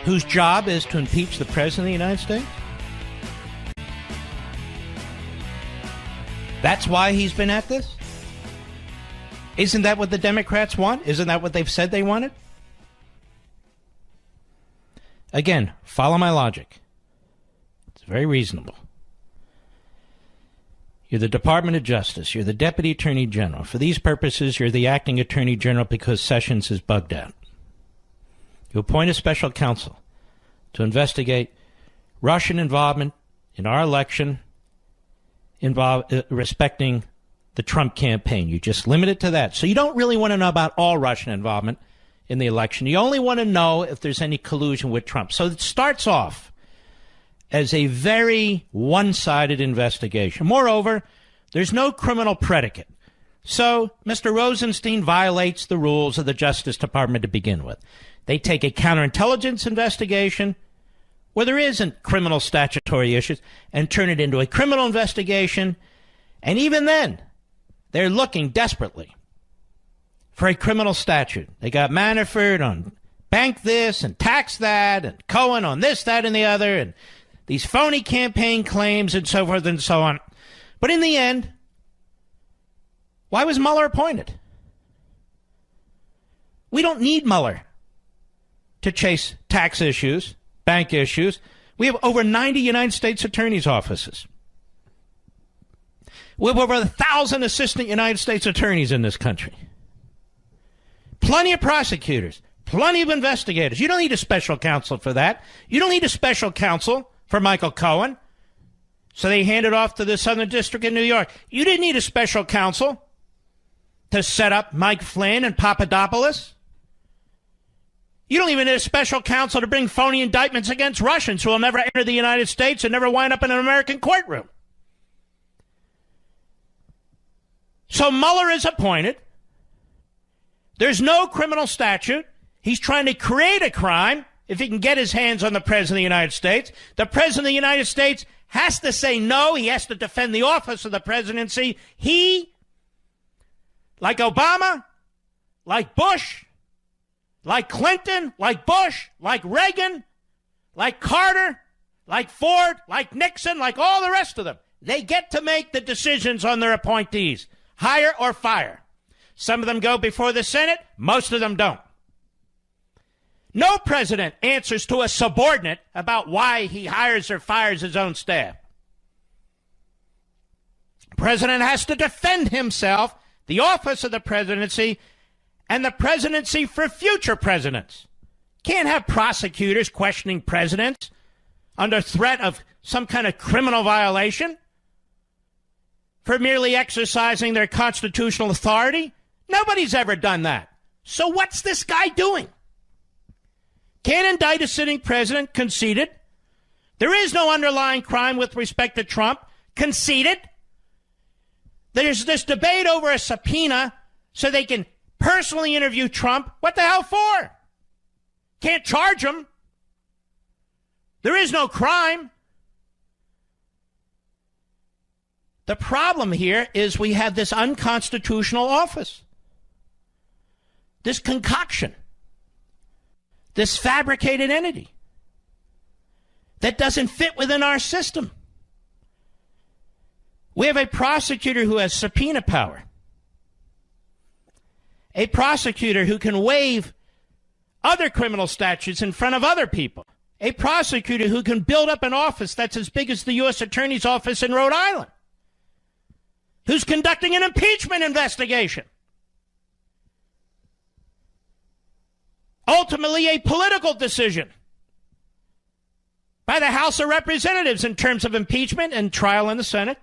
whose job is to impeach the President of the United States? That's why he's been at this? Isn't that what the Democrats want? Isn't that what they've said they wanted? Again, follow my logic. It's very reasonable. You're the Department of Justice. You're the Deputy Attorney General. For these purposes, you're the Acting Attorney General because Sessions is bugged out. You appoint a special counsel to investigate Russian involvement in our election respecting the Trump campaign. You just limit it to that. So you don't really want to know about all Russian involvement in the election. You only want to know if there's any collusion with Trump. So it starts off as a very one-sided investigation. Moreover, there's no criminal predicate. So Mr. Rosenstein violates the rules of the Justice Department to begin with. They take a counterintelligence investigation where there isn't criminal statutory issues and turn it into a criminal investigation. And even then, they're looking desperately for a criminal statute. They got Manafort on bank this and tax that and Cohen on this, that, and the other, and these phony campaign claims and so forth and so on. But in the end, why was Mueller appointed? We don't need Mueller to chase tax issues, bank issues. We have over 90 United States attorneys' offices. We have over 1,000 assistant United States attorneys in this country. Plenty of prosecutors, plenty of investigators. You don't need a special counsel for that. You don't need a special counsel for Michael Cohen. So they hand it off to the Southern District in New York. You didn't need a special counsel to set up Mike Flynn and Papadopoulos. You don't even need a special counsel to bring phony indictments against Russians who will never enter the United States and never wind up in an American courtroom. So Mueller is appointed. There's no criminal statute. He's trying to create a crime if he can get his hands on the President of the United States. The President of the United States has to say no. He has to defend the office of the presidency. He, like Obama, like Bush, like Clinton, like Bush, like Reagan, like Carter, like Ford, like Nixon, like all the rest of them, they get to make the decisions on their appointees, hire or fire. Some of them go before the Senate. Most of them don't. No president answers to a subordinate about why he hires or fires his own staff. President has to defend himself, the office of the presidency, and the presidency for future presidents. Can't have prosecutors questioning presidents under threat of some kind of criminal violation for merely exercising their constitutional authority. Nobody's ever done that. So what's this guy doing? Can't indict a sitting president, conceded. There is no underlying crime with respect to Trump, conceded. There's this debate over a subpoena so they can personally interview Trump. What the hell for? Can't charge him. There is no crime. The problem here is we have this unconstitutional office, this concoction, this fabricated entity that doesn't fit within our system. We have a prosecutor who has subpoena power, a prosecutor who can waive other criminal statutes in front of other people, a prosecutor who can build up an office that's as big as the U.S. Attorney's Office in Rhode Island, who's conducting an impeachment investigation. Ultimately, a political decision by the House of Representatives in terms of impeachment and trial in the Senate.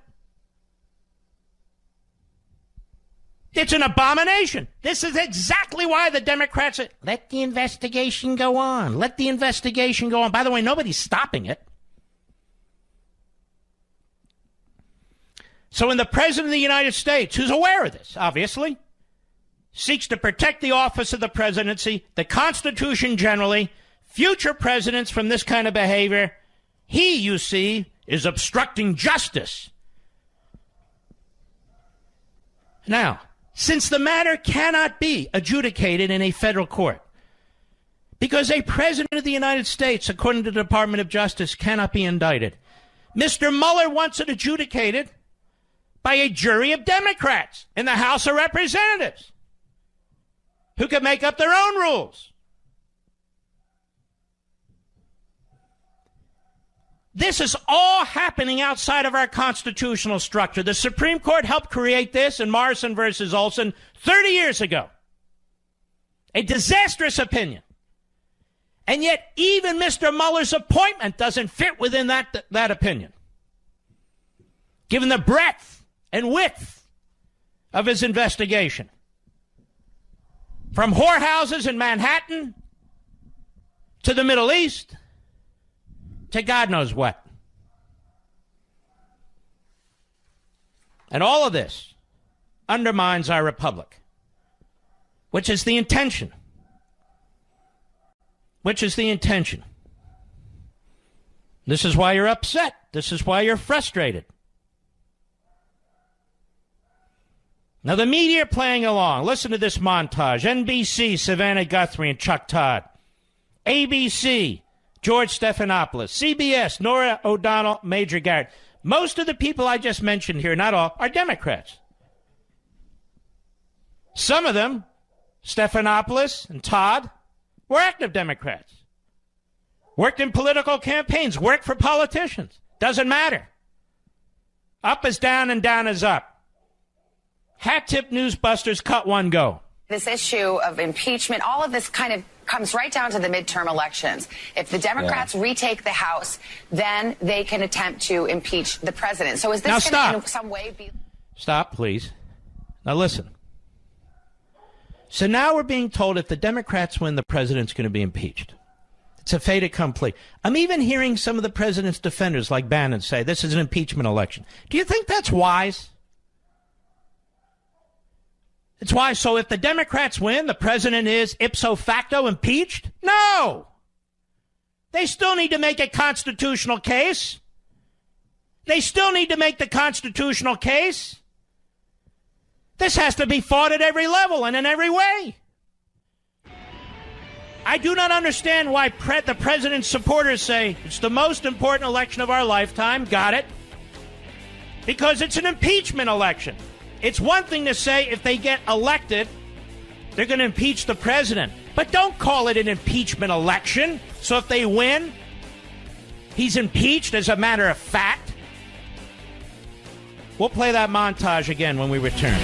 It's an abomination. This is exactly why the Democrats say, let the investigation go on. Let the investigation go on. By the way, nobody's stopping it. So when the President of the United States, who's aware of this, obviously, seeks to protect the office of the presidency, the Constitution generally, future presidents from this kind of behavior, he, you see, is obstructing justice. Now, since the matter cannot be adjudicated in a federal court, Because a president of the United States, according to the Department of Justice, cannot be indicted. Mr. Mueller wants it adjudicated by a jury of Democrats in the House of Representatives who can make up their own rules. This is all happening outside of our constitutional structure. The Supreme Court helped create this in Morrison versus Olson 30 years ago. A disastrous opinion. And yet even Mr. Mueller's appointment doesn't fit within that opinion, given the breadth and width of his investigation. From whorehouses in Manhattan to the Middle East to God knows what. And all of this undermines our republic, which is the intention. This is why you're upset. This is why you're frustrated. Now, the media are playing along. Listen to this montage. NBC, Savannah Guthrie and Chuck Todd. ABC, George Stephanopoulos. CBS, Nora O'Donnell, Major Garrett. Most of the people I just mentioned here, not all, are Democrats. Some of them, Stephanopoulos and Todd, were active Democrats. Worked in political campaigns, worked for politicians. Doesn't matter. Up is down and down is up. Hat tip newsbusters, cut one, go. This issue of impeachment, all of this kind of comes right down to the midterm elections. If the Democrats retake the House, then they can attempt to impeach the president. So is this going to in some way be... Stop, please. Now listen. So now we're being told if the Democrats win, the president's going to be impeached. It's a fait accompli. I'm even hearing some of the president's defenders, like Bannon, say this is an impeachment election. Do you think that's wise? It's wise. So if the Democrats win, the president is ipso facto impeached? No. They still need to make a constitutional case. They still need to make the constitutional case. This has to be fought at every level and in every way. I do not understand why the president's supporters say it's the most important election of our lifetime. Got it. Because it's an impeachment election. It's one thing to say if they get elected, they're going to impeach the president. But don't call it an impeachment election. So if they win, he's impeached as a matter of fact. We'll play that montage again when we return.